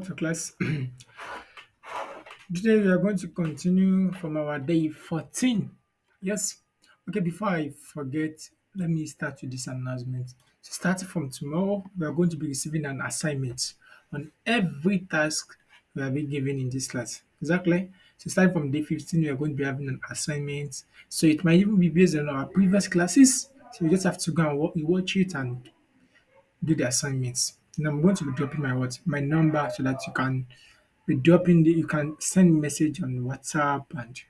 back to class. Today we are going to continue from our day 14. Yes. Okay, before I forget, let me start with this announcement. So starting from tomorrow, we are going to be receiving an assignment on every task we have been given in this class. Exactly. So starting from day 15, we are going to be having an assignment. So it might even be based on our previous classes. So you just have to go and watch it and do the assignments. And I'm going to be dropping my number so that you can send message on WhatsApp and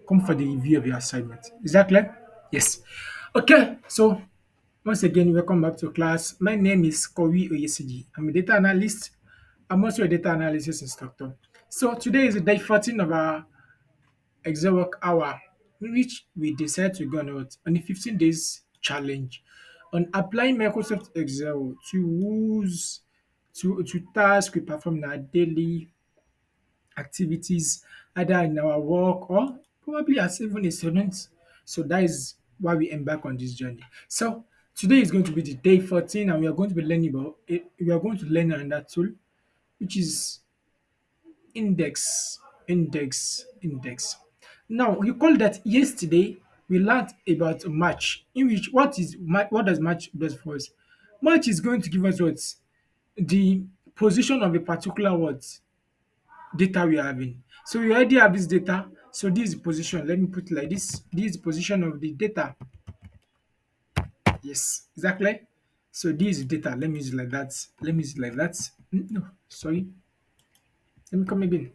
come for the review of your assignment. Is that clear? Yes. Okay. So once again, welcome back to class. My name is Kowi Oyesiji. I'm a data analyst. I'm also a data analysis instructor. So today is the day 14 of our Excel work hour, in which we decide to go on a 15 days challenge on applying Microsoft Excel to rules to tasks we perform in our daily activities, either in our work or probably as even a student. So that is why we embark on this journey. So today is going to be the day 14, and we are going to be learning we are going to learn another tool, which is index. Now you call that yesterday we learned about match, in which what does match does for us? Match is going to give us what? The position of a particular what data we are having. So we already have this data. So this is the position. Let me put it like this. This is the position of the data. Yes, exactly. So this is data. Let me use it like that. Let me use it like that. No, sorry. Let me come again.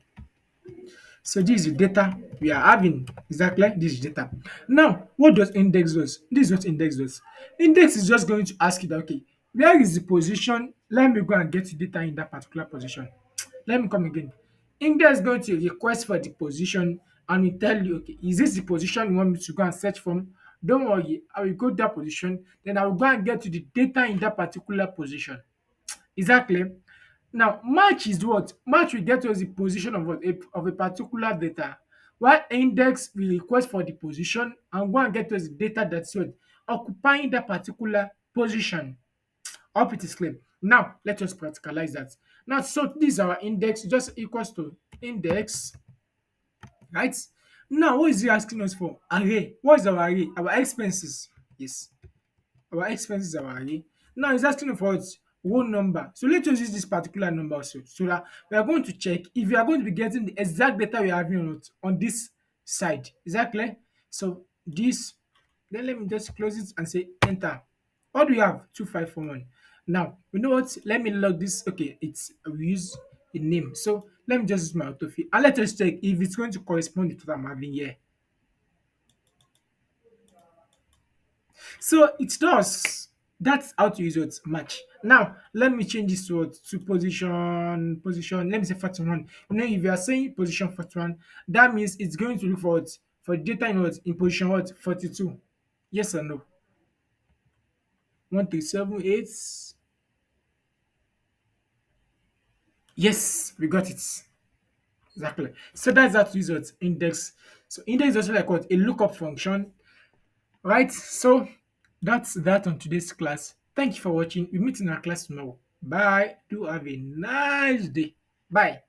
So this is the data we are having. Exactly. This is data. Now, what does index does? This is what index does. Index is just going to ask you that, okay, where is the position? Let me go and get the data in that particular position. Let me come again. Index is going to request for the position and will tell you, okay, is this the position you want me to go and search from? Don't worry, I will go to that position, then I will go and get to the data in that particular position. Is that clear? Now, match is what? Match will get us the position of what? Of a particular data. While index will request for the position and go and get us the data that's what? Occupying that particular position. I hope it is clear. Now, let us practicalize that. Now, so this is our index just equals to index, right? Now, what is he asking us for? Array. What is our array? Our expenses. Yes. Our expenses are array. Now it's asking for what? One number. So let us use this particular number also, so that we are going to check if we are going to be getting the exact data we are having on this side. Is that clear? So this, then let me just close it and say enter. What do we have? 2541. Now, you know what? Let me log this. Okay, we use a name. So let me just use my autofill and let us check if it's going to correspond to what I'm having here. So it does. That's how to use it match. Now let me change this to what? To position. Let me say 41. You know, if you are saying position 41, that means it's going to look for what? For data in what? In position what? 42. Yes or no? 1378. Yes, we got it. Exactly. So that's how to use what? Index. So index is also like what? A lookup function. Right? So that's that on today's class. Thank you for watching. We meet in our class tomorrow. Bye. Do have a nice day. Bye.